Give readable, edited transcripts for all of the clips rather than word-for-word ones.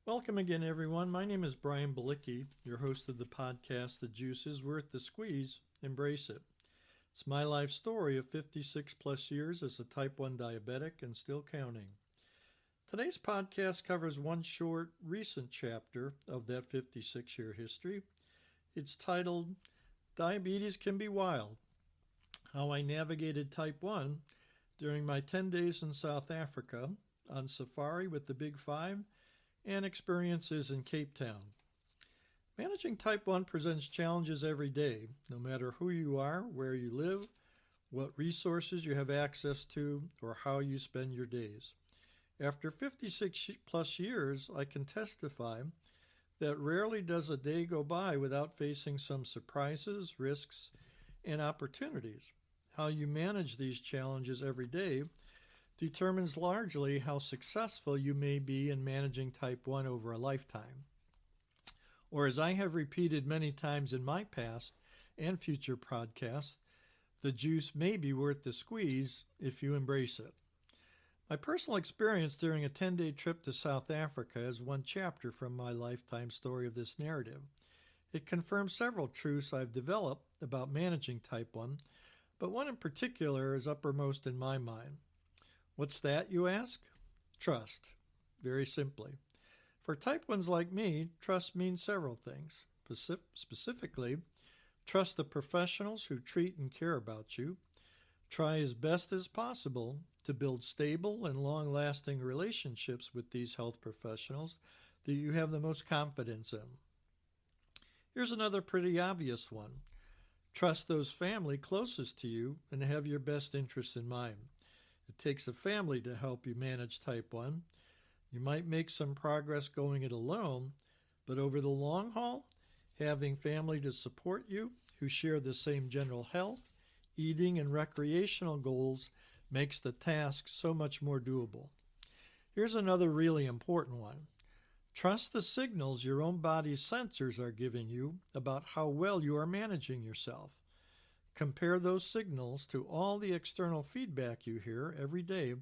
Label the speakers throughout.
Speaker 1: Welcome again, everyone. My name is Brian Balicki, your host of the podcast, The Juice is Worth the Squeeze. Embrace it. It's my life story of 56 plus years as a Type 1 diabetic and still counting. Today's podcast covers one short, recent chapter of that 56-year history. It's titled, Diabetes Can Be Wild, How I Navigated Type 1 During My 10 Days in South Africa, on safari with the Big Five, and experiences in Capetown. Managing Type 1 presents challenges every day, no matter who you are, where you live, what resources you have access to, or how you spend your days. After 56 plus years, I can testify that rarely does a day go by without facing some surprises, risks, and opportunities. How you manage these challenges every day determines largely how successful you may be in managing Type 1 over a lifetime. Or as I have repeated many times in my past and future podcasts, the juice may be worth the squeeze if you embrace it. My personal experience during a 10-day trip to South Africa is one chapter from my lifetime story of this narrative. It confirms several truths I've developed about managing Type 1, but one in particular is uppermost in my mind. What's that, you ask? Trust, very simply. For Type 1s like me, trust means several things. Specifically, trust the professionals who treat and care about you. Try as best as possible to build stable and long-lasting relationships with these health professionals that you have the most confidence in. Here's another pretty obvious one. Trust those family closest to you and have your best interests in mind. It takes a family to help you manage Type 1. You might make some progress going it alone, but over the long haul, having family to support you who share the same general health, eating, and recreational goals makes the task so much more doable. Here's another really important one. Trust the signals your own body's sensors are giving you about how well you are managing yourself. Compare those signals to all the external feedback you hear every day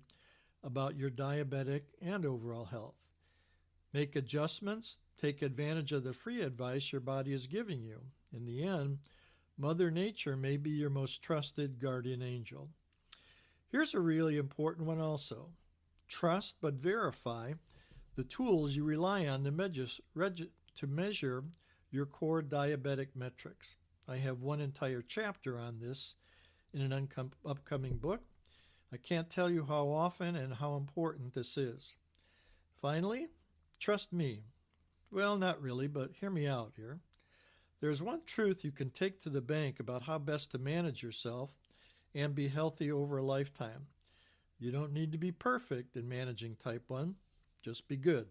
Speaker 1: about your diabetic and overall health. Make adjustments, take advantage of the free advice your body is giving you. In the end, Mother Nature may be your most trusted guardian angel. Here's a really important one also. Trust but verify the tools you rely on to measure your core diabetic metrics. I have one entire chapter on this in an upcoming book. I can't tell you how often and how important this is. Finally, trust me. Well, not really, but hear me out here. There's one truth you can take to the bank about how best to manage yourself and be healthy over a lifetime. You don't need to be perfect in managing Type 1. Just be good.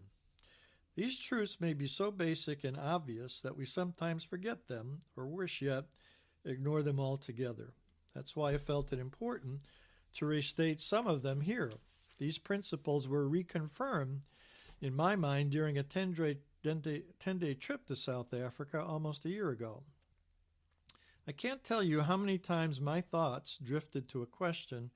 Speaker 1: These truths may be so basic and obvious that we sometimes forget them, or worse yet, ignore them altogether. That's why I felt it important to restate some of them here. These principles were reconfirmed in my mind during a 10-day trip to South Africa almost a year ago. I can't tell you how many times my thoughts drifted to a question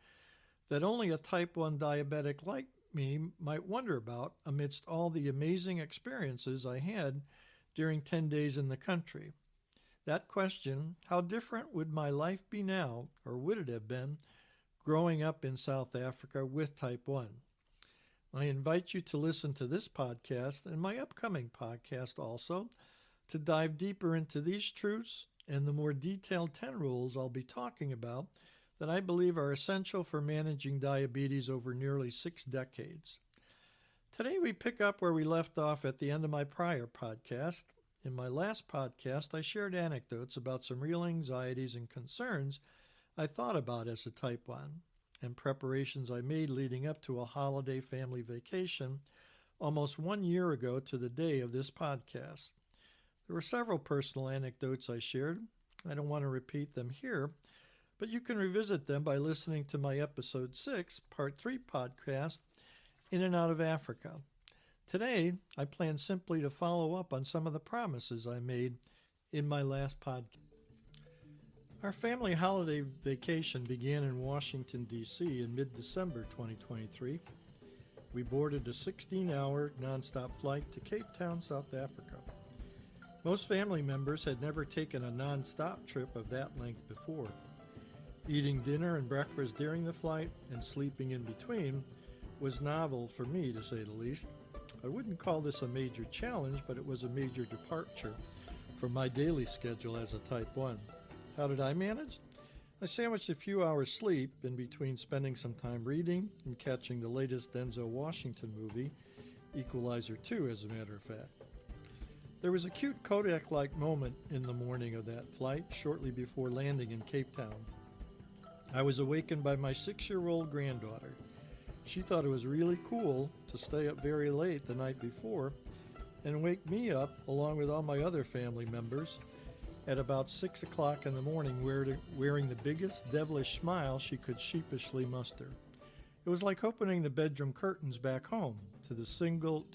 Speaker 1: that only a Type 1 diabetic like me might wonder about amidst all the amazing experiences I had during 10 days in the country. That question, how different would my life be now, or would it have been, growing up in South Africa with Type 1? I invite you to listen to this podcast and my upcoming podcast also to dive deeper into these truths and the more detailed 10 rules I'll be talking about that I believe are essential for managing diabetes over nearly 6 decades. Today we pick up where we left off at the end of my prior podcast. In my last podcast, I shared anecdotes about some real anxieties and concerns I thought about as a Type 1 and preparations I made leading up to a holiday family vacation almost 1 year ago to the day of this podcast. There were several personal anecdotes I shared. I don't want to repeat them here, but you can revisit them by listening to my episode 6, part 3 podcast, In and Out of Africa. Today, I plan simply to follow up on some of the promises I made in my last podcast. Our family holiday vacation began in Washington, D.C. in mid-December 2023. we boarded a 16-hour nonstop flight to Capetown, South Africa. Most family members had never taken a nonstop trip of that length before. Eating dinner and breakfast during the flight and sleeping in between was novel for me, to say the least. I wouldn't call this a major challenge, but it was a major departure from my daily schedule as a Type 1. How did I manage? I sandwiched a few hours sleep in between spending some time reading and catching the latest Denzel Washington movie, Equalizer 2, as a matter of fact. There was a cute Kodak-like moment in the morning of that flight, shortly before landing in Capetown. I was awakened by my 6-year-old granddaughter. She thought it was really cool to stay up very late the night before and wake me up, along with all my other family members, at about 6 o'clock in the morning, wearing the biggest devilish smile she could sheepishly muster. It was like opening the bedroom curtains back home to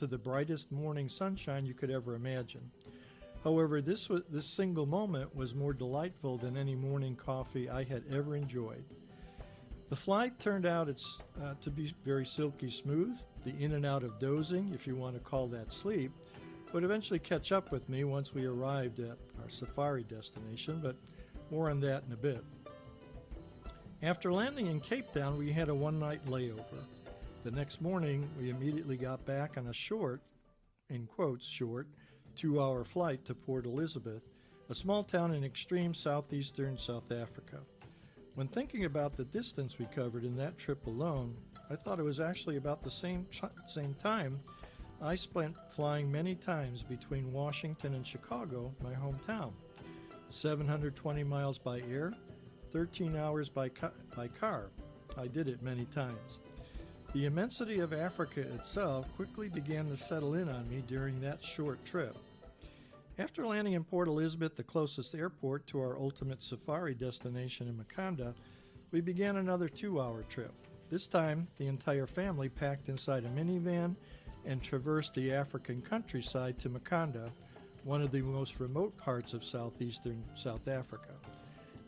Speaker 1: the brightest morning sunshine you could ever imagine. However, this single moment was more delightful than any morning coffee I had ever enjoyed. The flight turned out to be very silky smooth. The in and out of dozing, if you want to call that sleep, would eventually catch up with me once we arrived at our safari destination, but more on that in a bit. After landing in Capetown, we had a one-night layover. The next morning, we immediately got back on a short, in quotes short, 2-hour flight to Port Elizabeth, a small town in extreme southeastern South Africa. When thinking about the distance we covered in that trip alone, I thought it was actually about the same time I spent flying many times between Washington and Chicago, my hometown. 720 miles by air, 13 hours by car. I did it many times. The immensity of Africa itself quickly began to settle in on me during that short trip. After landing in Port Elizabeth, the closest airport to our ultimate safari destination in Makonda, we began another 2-hour trip. This time, the entire family packed inside a minivan and traversed the African countryside to Makonda, one of the most remote parts of southeastern South Africa.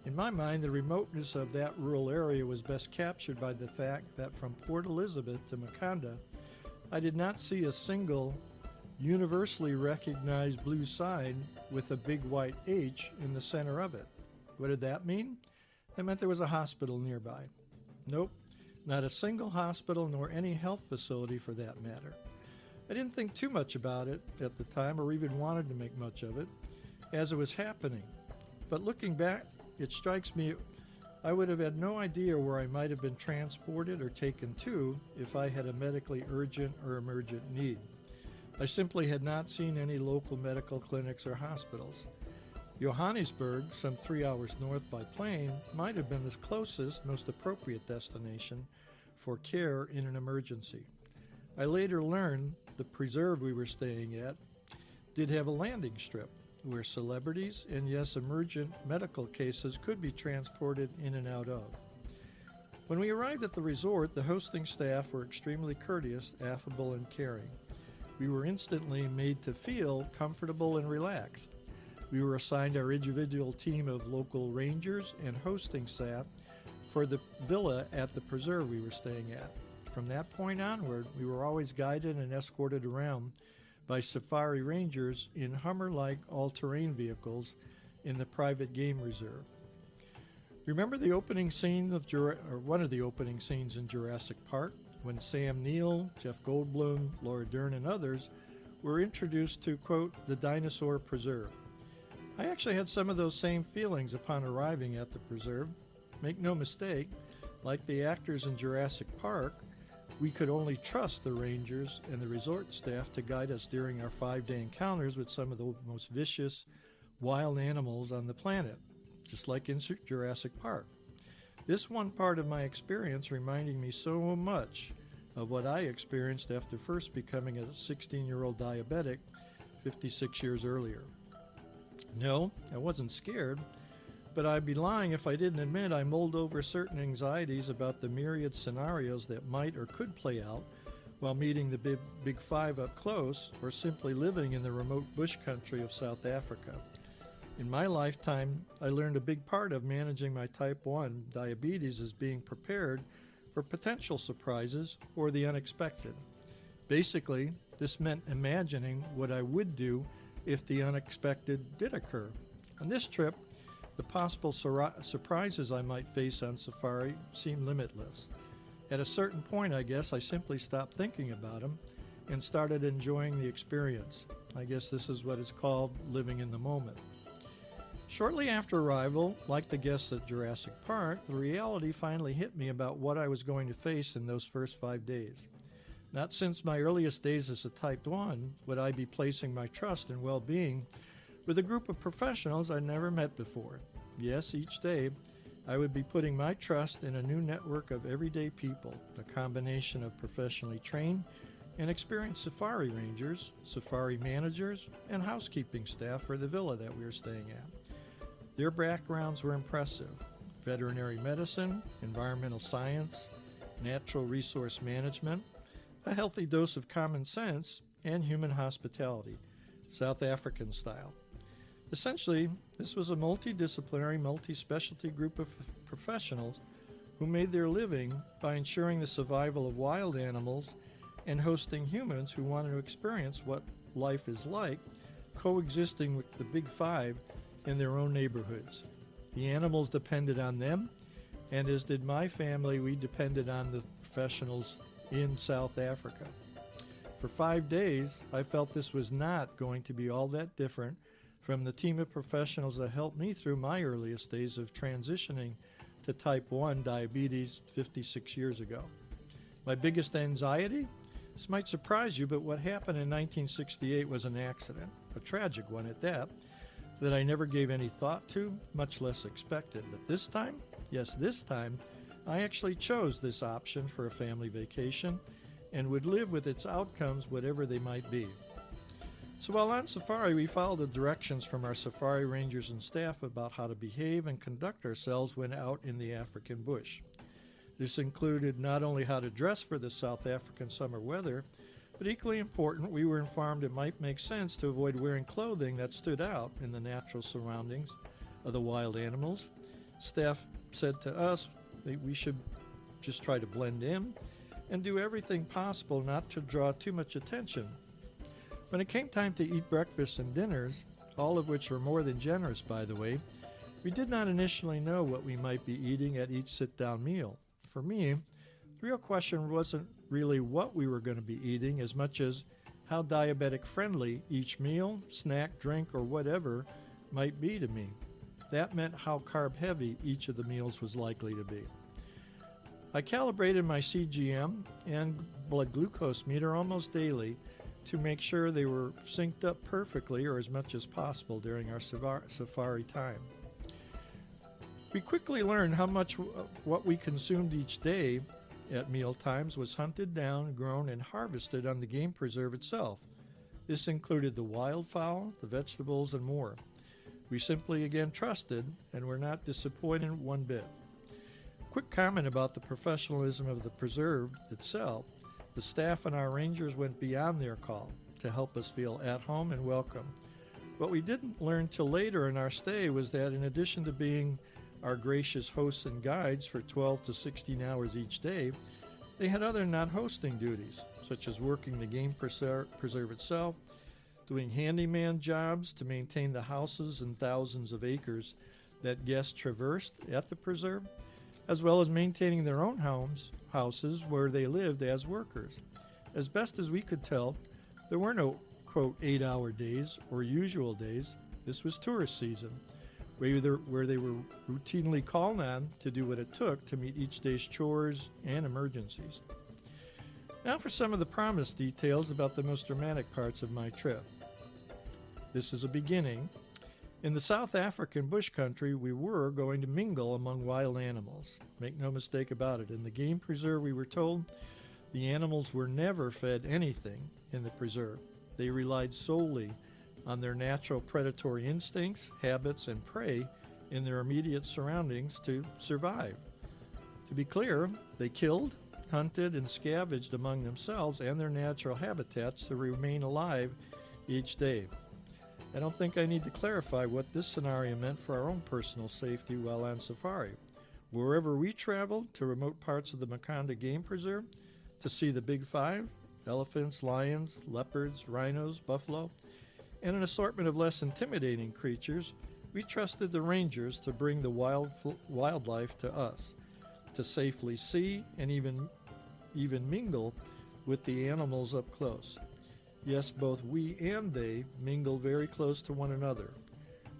Speaker 1: In my mind, the remoteness of that rural area was best captured by the fact that from Port Elizabeth to Makonda, I did not see a single universally recognized blue sign with a big white H in the center of it. What did that mean? It meant there was a hospital nearby. Nope, not a single hospital nor any health facility for that matter. I didn't think too much about it at the time or even wanted to make much of it as it was happening. But looking back, it strikes me I would have had no idea where I might have been transported or taken to if I had a medically urgent or emergent need. I simply had not seen any local medical clinics or hospitals. Johannesburg, some 3 hours north by plane, might have been the closest, most appropriate destination for care in an emergency. I later learned the preserve we were staying at did have a landing strip where celebrities and, yes, emergent medical cases could be transported in and out of. When we arrived at the resort, the hosting staff were extremely courteous, affable, and caring. We were instantly made to feel comfortable and relaxed. We were assigned our individual team of local rangers and hosting staff for the villa at the preserve we were staying at. From that point onward, we were always guided and escorted around by safari rangers in Hummer-like all-terrain vehicles in the private game reserve. Remember the opening scene of one of the opening scenes in Jurassic Park, when Sam Neill, Jeff Goldblum, Laura Dern, and others were introduced to, quote, the dinosaur preserve. I actually had some of those same feelings upon arriving at the preserve. Make no mistake, like the actors in Jurassic Park, we could only trust the rangers and the resort staff to guide us during our 5-day encounters with some of the most vicious wild animals on the planet, just like in Jurassic Park. This one part of my experience reminding me so much of what I experienced after first becoming a 16-year-old diabetic 56 years earlier. No, I wasn't scared, but I'd be lying if I didn't admit I mulled over certain anxieties about the myriad scenarios that might or could play out while meeting the big five up close or simply living in the remote bush country of South Africa. In my lifetime, I learned a big part of managing my Type 1 diabetes is being prepared for potential surprises or the unexpected. Basically, this meant imagining what I would do if the unexpected did occur. On this trip, the possible surprises I might face on safari seemed limitless. At a certain point, I guess, I simply stopped thinking about them and started enjoying the experience. I guess this is what is called living in the moment. Shortly after arrival, like the guests at Jurassic Park, the reality finally hit me about what I was going to face in those first 5 days. Not since my earliest days as a Type 1 would I be placing my trust and well-being with a group of professionals I'd never met before. Yes, each day I would be putting my trust in a new network of everyday people, a combination of professionally trained and experienced safari rangers, safari managers, and housekeeping staff for the villa that we were staying at. Their backgrounds were impressive: veterinary medicine, environmental science, natural resource management, a healthy dose of common sense, and human hospitality, South African style. Essentially, this was a multidisciplinary, multi-specialty group of professionals who made their living by ensuring the survival of wild animals and hosting humans who wanted to experience what life is like, coexisting with the Big Five in their own neighborhoods. The animals depended on them, and as did my family, we depended on the professionals in South Africa. For 5 days, I felt this was not going to be all that different from the team of professionals that helped me through my earliest days of transitioning to Type 1 diabetes 56 years ago. My biggest anxiety? This might surprise you, but what happened in 1968 was an accident, a tragic one at that I never gave any thought to, much less expected. But this time, yes, this time, I actually chose this option for a family vacation and would live with its outcomes, whatever they might be. So while on safari, we followed the directions from our safari rangers and staff about how to behave and conduct ourselves when out in the African bush. This included not only how to dress for the South African summer weather, but equally important, we were informed it might make sense to avoid wearing clothing that stood out in the natural surroundings of the wild animals. Staff said to us that we should just try to blend in and do everything possible not to draw too much attention. When it came time to eat breakfast and dinners, all of which were more than generous, by the way, we did not initially know what we might be eating at each sit-down meal. For me, the real question wasn't really what we were going to be eating as much as how diabetic-friendly each meal, snack, drink, or whatever might be to me. That meant how carb-heavy each of the meals was likely to be. I calibrated my CGM and blood glucose meter almost daily to make sure they were synced up perfectly or as much as possible during our safari time. We quickly learned how much what we consumed each day at meal times was hunted down, grown, and harvested on the game preserve itself. This included the wildfowl, the vegetables, and more. We simply again trusted and were not disappointed one bit. Quick comment about the professionalism of the preserve itself. The staff and our rangers went beyond their call to help us feel at home and welcome. What we didn't learn till later in our stay was that in addition to being our gracious hosts and guides for 12 to 16 hours each day, they had other non-hosting duties, such as working the game preserve itself, doing handyman jobs to maintain the houses and thousands of acres that guests traversed at the preserve, as well as maintaining their own houses where they lived as workers. As best as we could tell, there were no, quote, 8-hour days or usual days. This was tourist season, where they were routinely called on to do what it took to meet each day's chores and emergencies. Now for some of the promised details about the most dramatic parts of my trip. This is a beginning. In the South African bush country, we were going to mingle among wild animals. Make no mistake about it. In the game preserve, we were told the animals were never fed anything in the preserve. They relied solely on their natural predatory instincts, habits, and prey in their immediate surroundings to survive. To be clear, they killed, hunted, and scavenged among themselves and their natural habitats to remain alive each day. I don't think I need to clarify what this scenario meant for our own personal safety while on safari. Wherever we traveled, to remote parts of the Makonde Game Preserve, to see the Big Five, elephants, lions, leopards, rhinos, buffalo, and an assortment of less intimidating creatures, we trusted the rangers to bring the wildlife to us, to safely see and even mingle with the animals up close. Yes, both we and they mingle very close to one another.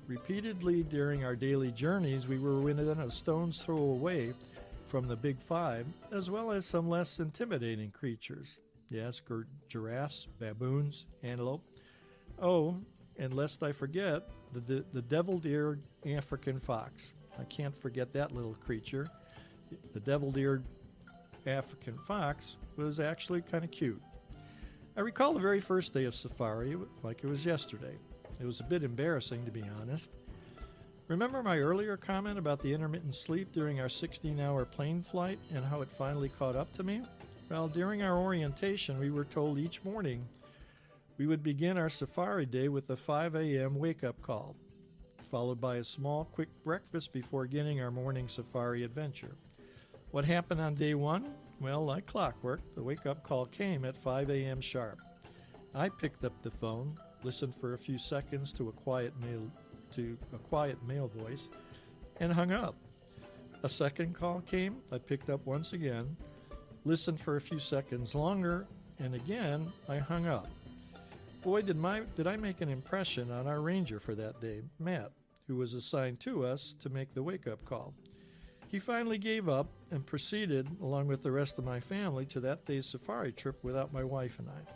Speaker 1: Repeatedly during our daily journeys, we were within a stone's throw away from the big five, as well as some less intimidating creatures. Yes, giraffes, baboons, antelope. Oh, and lest I forget, the devil-eared African fox. I can't forget that little creature. The devil-eared African fox was actually kind of cute. I recall the very first day of safari like it was yesterday. It was a bit embarrassing, to be honest. Remember my earlier comment about the intermittent sleep during our 16-hour plane flight and how it finally caught up to me? Well, during our orientation, we were told each morning we would begin our safari day with a 5 a.m. wake-up call, followed by a small, quick breakfast before beginning our morning safari adventure. What happened on day one? Well, like clockwork, the wake-up call came at 5 a.m. sharp. I picked up the phone, listened for a few seconds to a quiet male voice, and hung up. A second call came. I picked up once again, listened for a few seconds longer, and again I hung up. Boy, did I make an impression on our ranger for that day, Matt, who was assigned to us to make the wake-up call. He finally gave up and proceeded, along with the rest of my family, to that day's safari trip without my wife and I.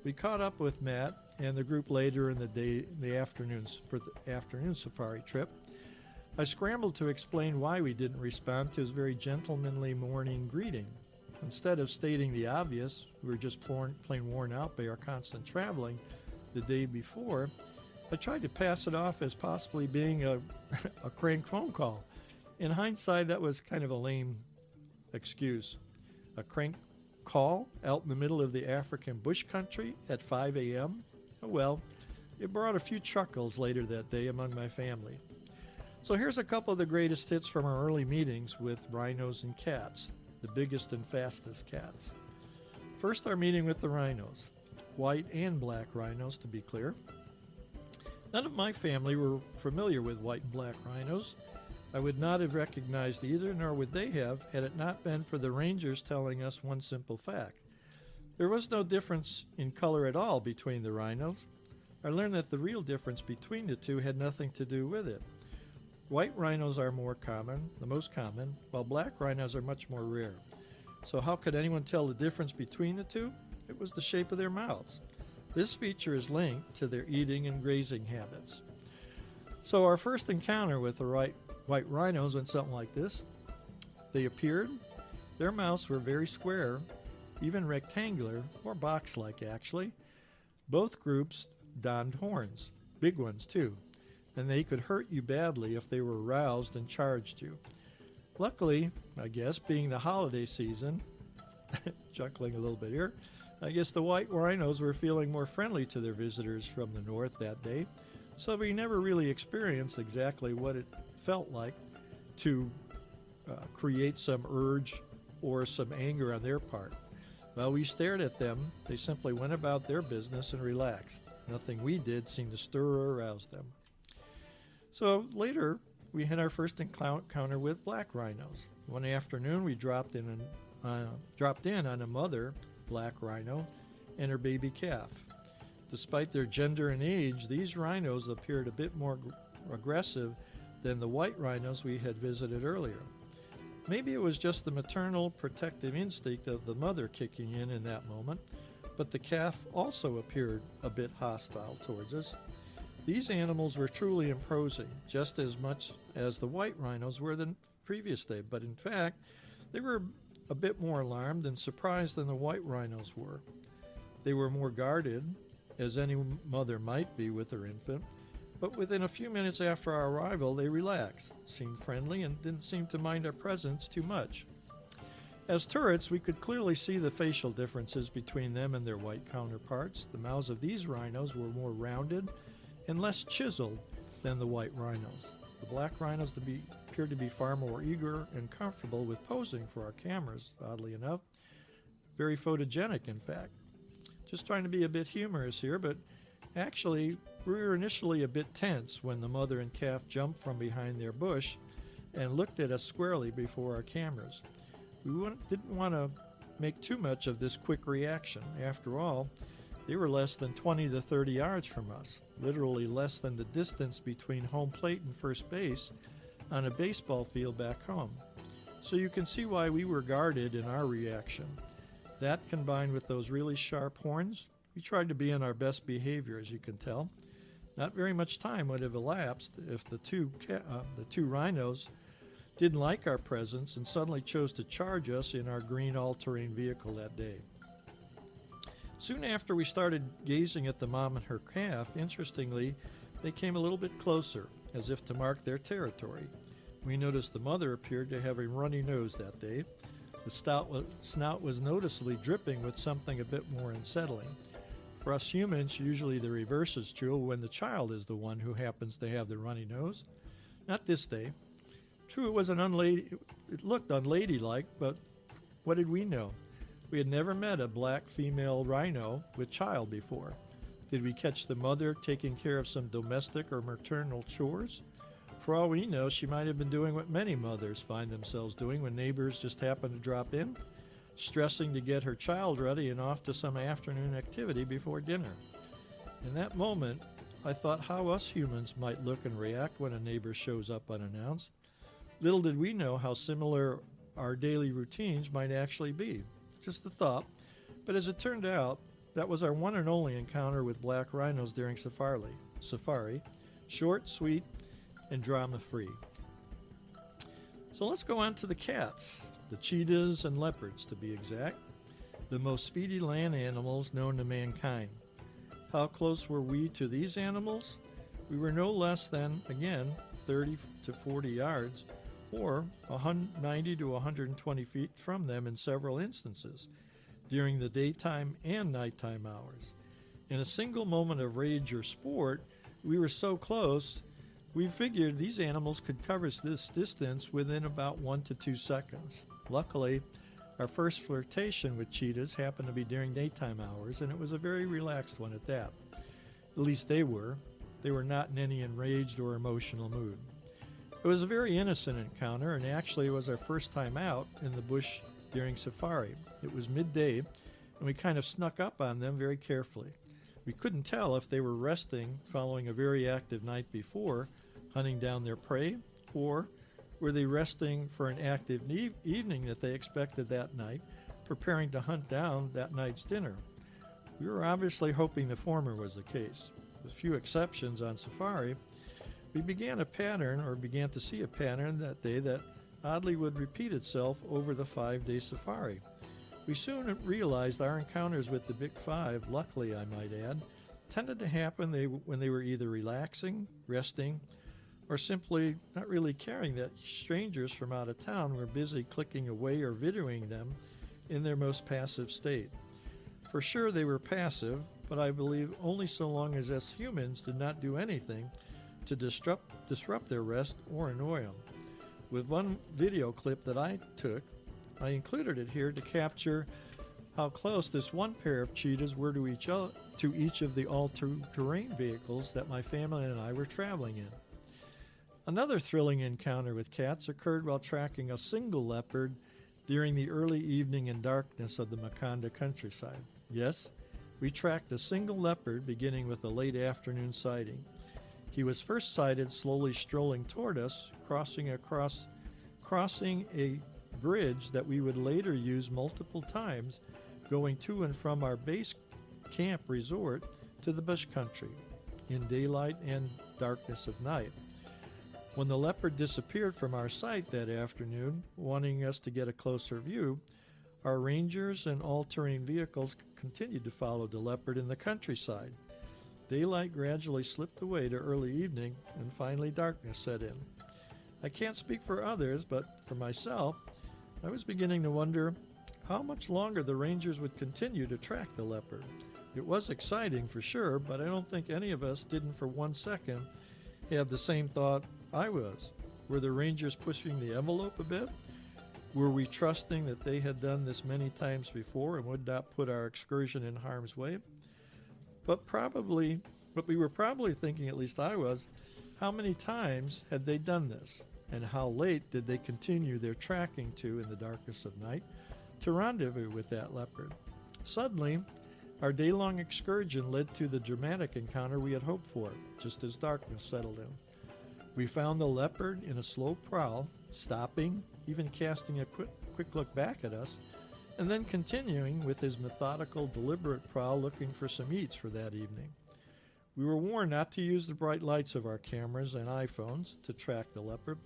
Speaker 1: We caught up with Matt and the group later in the afternoons for the afternoon safari trip. I scrambled to explain why we didn't respond to his very gentlemanly morning greeting. Instead of stating the obvious, we were just plain worn out by our constant traveling the day before, I tried to pass it off as possibly being a crank phone call. In hindsight, that was kind of a lame excuse. A crank call out in the middle of the African bush country at 5 a.m.? Oh well, it brought a few chuckles later that day among my family. So here's a couple of the greatest hits from our early meetings with rhinos and cats, the biggest and fastest cats. First, our meeting with the rhinos, white and black rhinos to be clear. None of my family were familiar with white and black rhinos. I would not have recognized either, nor would they have, had it not been for the rangers telling us one simple fact. There was no difference in color at all between the rhinos. I learned that the real difference between the two had nothing to do with it. White rhinos are more common, the most common, while black rhinos are much more rare. So how could anyone tell the difference between the two? It was the shape of their mouths. This feature is linked to their eating and grazing habits. So our first encounter with the white rhinos went something like this. They appeared. Their mouths were very square, even rectangular, or box-like actually. Both groups donned horns, big ones too, and they could hurt you badly if they were aroused and charged you. Luckily, I guess, being the holiday season, chuckling a little bit here, I guess the white rhinos were feeling more friendly to their visitors from the north that day, so we never really experienced exactly what it felt like to create some urge or some anger on their part. While we stared at them, they simply went about their business and relaxed. Nothing we did seemed to stir or arouse them. So later, we had our first encounter with black rhinos. One afternoon, we dropped in on a mother black rhino and her baby calf. Despite their gender and age, these rhinos appeared a bit more aggressive than the white rhinos we had visited earlier. Maybe it was just the maternal protective instinct of the mother kicking in that moment, but the calf also appeared a bit hostile towards us. These animals were truly imposing, just as much as the white rhinos were the previous day, but in fact, they were a bit more alarmed and surprised than the white rhinos were. They were more guarded, as any mother might be with her infant, but within a few minutes after our arrival, they relaxed, seemed friendly, and didn't seem to mind our presence too much. As tourists, we could clearly see the facial differences between them and their white counterparts. The mouths of these rhinos were more rounded and less chiseled than the white rhinos. The black rhinos appeared to be far more eager and comfortable with posing for our cameras, oddly enough. Very photogenic, in fact. Just trying to be a bit humorous here, but actually, we were initially a bit tense when the mother and calf jumped from behind their bush and looked at us squarely before our cameras. We didn't want to make too much of this quick reaction. After all, they were less than 20 to 30 yards from us, literally less than the distance between home plate and first base on a baseball field back home. So you can see why we were guarded in our reaction. That combined with those really sharp horns, we tried to be in our best behavior, as you can tell. Not very much time would have elapsed if the two rhinos didn't like our presence and suddenly chose to charge us in our green all-terrain vehicle that day. Soon after we started gazing at the mom and her calf, interestingly, they came a little bit closer, as if to mark their territory. We noticed the mother appeared to have a runny nose that day. The snout was noticeably dripping with something a bit more unsettling. For us humans, usually the reverse is true when the child is the one who happens to have the runny nose. Not this day. True, it looked unladylike, but what did we know? We had never met a black female rhino with child before. Did we catch the mother taking care of some domestic or maternal chores? For all we know, she might have been doing what many mothers find themselves doing when neighbors just happen to drop in, stressing to get her child ready and off to some afternoon activity before dinner. In that moment, I thought how us humans might look and react when a neighbor shows up unannounced. Little did we know how similar our daily routines might actually be. Just a thought. But as it turned out, that was our one and only encounter with black rhinos during safari. Short, sweet, and drama-free. So let's go on to the cats, the cheetahs and leopards to be exact, the most speedy land animals known to mankind. How close were we to these animals? We were no less than, again, 30 to 40 yards, or 90 to 120 feet from them in several instances, during the daytime and nighttime hours. In a single moment of rage or sport, we were so close, we figured these animals could cover this distance within about 1 to 2 seconds. Luckily, our first flirtation with cheetahs happened to be during daytime hours, and it was a very relaxed one at that. At least they were. They were not in any enraged or emotional mood. It was a very innocent encounter, and actually it was our first time out in the bush during safari. It was midday, and we kind of snuck up on them very carefully. We couldn't tell if they were resting following a very active night before, hunting down their prey, or were they resting for an active evening that they expected that night, preparing to hunt down that night's dinner. We were obviously hoping the former was the case. With few exceptions on safari, we began to see a pattern that day that oddly would repeat itself over the 5-day safari. We soon realized our encounters with the Big Five, luckily I might add, tended to happen when they were either relaxing, resting, or simply not really caring that strangers from out of town were busy clicking away or videoing them in their most passive state. For sure they were passive, but I believe only so long as us humans did not do anything to disrupt their rest or annoy them. With one video clip that I took, I included it here to capture how close this one pair of cheetahs were to each of the all-terrain vehicles that my family and I were traveling in. Another thrilling encounter with cats occurred while tracking a single leopard during the early evening and darkness of the Makonda countryside. Yes, we tracked a single leopard beginning with a late afternoon sighting. He was first sighted slowly strolling toward us, crossing a bridge that we would later use multiple times, going to and from our base camp resort to the bush country in daylight and darkness of night. When the leopard disappeared from our sight that afternoon, wanting us to get a closer view, our rangers and all-terrain vehicles continued to follow the leopard in the countryside. Daylight gradually slipped away to early evening, and finally darkness set in. I can't speak for others, but for myself, I was beginning to wonder how much longer the rangers would continue to track the leopard. It was exciting for sure, but I don't think any of us didn't for 1 second have the same thought I was. Were the rangers pushing the envelope a bit? Were we trusting that they had done this many times before and would not put our excursion in harm's way? But we were probably thinking, at least I was, how many times had they done this? And how late did they continue their tracking to, in the darkness of night, to rendezvous with that leopard? Suddenly, our day-long excursion led to the dramatic encounter we had hoped for, just as darkness settled in. We found the leopard in a slow prowl, stopping, even casting a quick look back at us, and then continuing with his methodical, deliberate prowl looking for some eats for that evening. We were warned not to use the bright lights of our cameras and iPhones to track the leopard,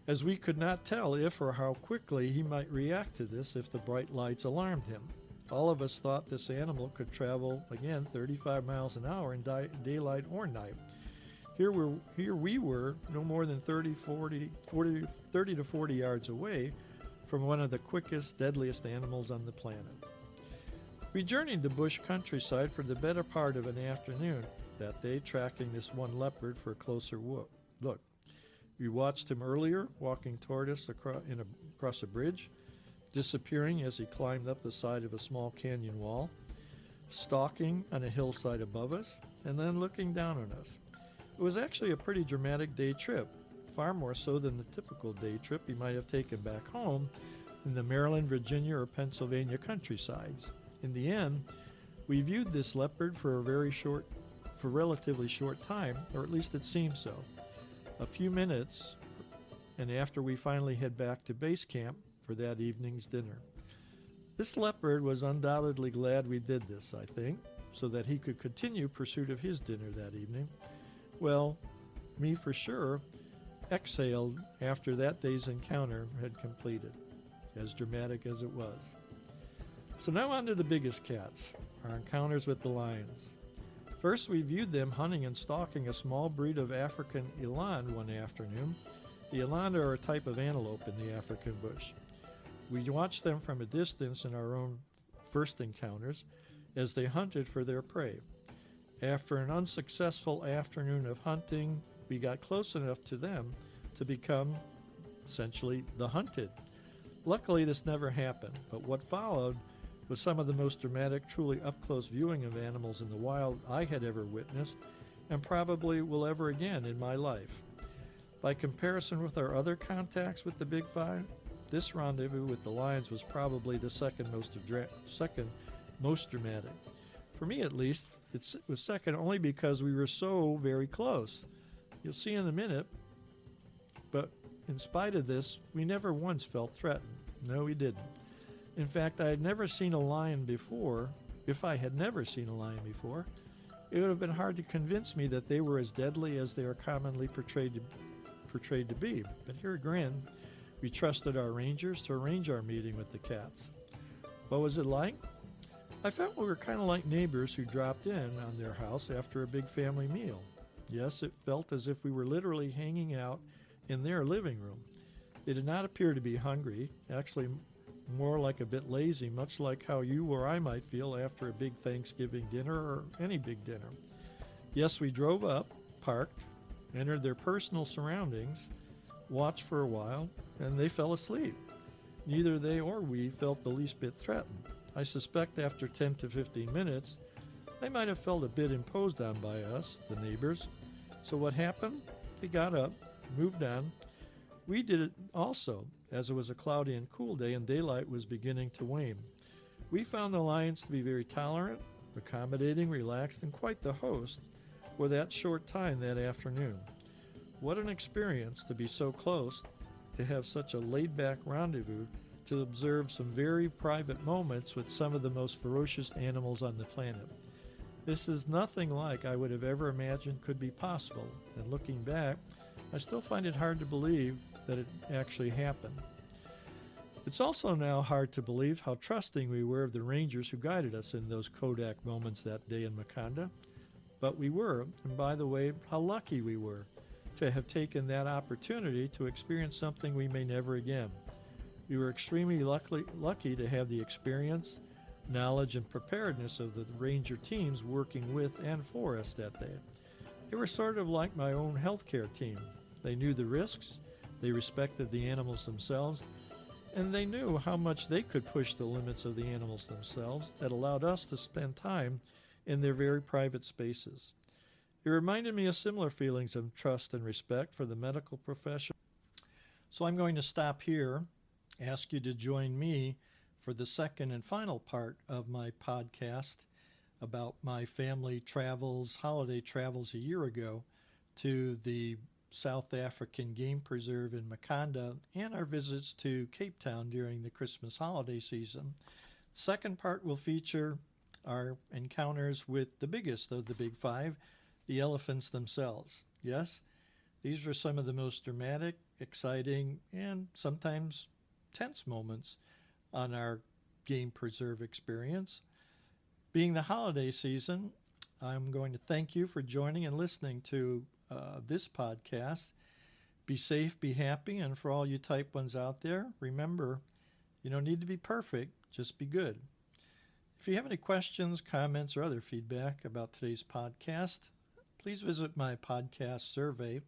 Speaker 1: as we could not tell if or how quickly he might react to this if the bright lights alarmed him. All of us thought this animal could travel, again, 35 miles an hour in daylight or night. Here we were no more than 30 to 40 yards away from one of the quickest, deadliest animals on the planet. We journeyed the bush countryside for the better part of an afternoon that day, tracking this one leopard for a closer look. We watched him earlier, walking toward us across a bridge, disappearing as he climbed up the side of a small canyon wall, stalking on a hillside above us, and then looking down on us. It was actually a pretty dramatic day trip, far more so than the typical day trip he might have taken back home in the Maryland, Virginia, or Pennsylvania countrysides. In the end, we viewed this leopard for a relatively short time, or at least it seemed so. A few minutes, and after we finally head back to base camp for that evening's dinner. This leopard was undoubtedly glad we did this, I think, so that he could continue pursuit of his dinner that evening. Well, me for sure exhaled after that day's encounter had completed, as dramatic as it was. So now on to the biggest cats, our encounters with the lions. First, we viewed them hunting and stalking a small breed of African eland one afternoon. The eland are a type of antelope in the African bush. We watched them from a distance in our own first encounters as they hunted for their prey. After an unsuccessful afternoon of hunting, we got close enough to them to become, essentially, the hunted. Luckily, this never happened, but what followed was some of the most dramatic, truly up-close viewing of animals in the wild I had ever witnessed, and probably will ever again in my life. By comparison with our other contacts with the Big Five, this rendezvous with the lions was probably the second most dramatic. For me, at least, it was second only because we were so very close. You'll see in a minute, but in spite of this, we never once felt threatened. No, we didn't. In fact, I had never seen a lion before. If I had never seen a lion before, it would have been hard to convince me that they were as deadly as they are commonly portrayed to be. But here again, we trusted our rangers to arrange our meeting with the cats. What was it like? I felt we were kind of like neighbors who dropped in on their house after a big family meal. Yes, it felt as if we were literally hanging out in their living room. They did not appear to be hungry, actually more like a bit lazy, much like how you or I might feel after a big Thanksgiving dinner or any big dinner. Yes, we drove up, parked, entered their personal surroundings, watched for a while, and they fell asleep. Neither they or we felt the least bit threatened. I suspect after 10 to 15 minutes, they might have felt a bit imposed on by us, the neighbors. So what happened? They got up, moved on. We did it also, as it was a cloudy and cool day and daylight was beginning to wane. We found the lions to be very tolerant, accommodating, relaxed, and quite the host for that short time that afternoon. What an experience to be so close, to have such a laid-back rendezvous, to observe some very private moments with some of the most ferocious animals on the planet. This is nothing like I would have ever imagined could be possible, and looking back, I still find it hard to believe that it actually happened. It's also now hard to believe how trusting we were of the rangers who guided us in those Kodak moments that day in Maconda. But we were, and by the way, how lucky we were to have taken that opportunity to experience something we may never again. We were extremely lucky to have the experience, knowledge, and preparedness of the ranger teams working with and for us that day. They were sort of like my own healthcare team. They knew the risks, they respected the animals themselves, and they knew how much they could push the limits of the animals themselves that allowed us to spend time in their very private spaces. It reminded me of similar feelings of trust and respect for the medical profession. So I'm going to stop here, ask you to join me for the second and final part of my podcast about my family travels, holiday travels a year ago to the South African Game Preserve in Makonda and our visits to Capetown during the Christmas holiday season. The second part will feature our encounters with the biggest of the big five, the elephants themselves. Yes, these were some of the most dramatic, exciting, and sometimes tense moments on our game preserve experience. Being the holiday season, I'm going to thank you for joining and listening to this podcast. Be safe, be happy, and for all you Type 1s out there, remember, you don't need to be perfect, just be good. If you have any questions, comments, or other feedback about today's podcast, please visit my podcast survey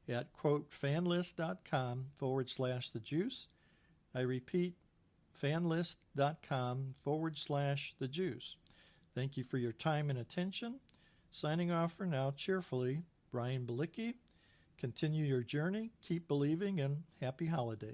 Speaker 1: at fanlist.com/the juice. I repeat, fanlist.com/the juice. Thank you for your time and attention. Signing off for now, cheerfully, Brian Belicki. Continue your journey, keep believing, and happy holidays.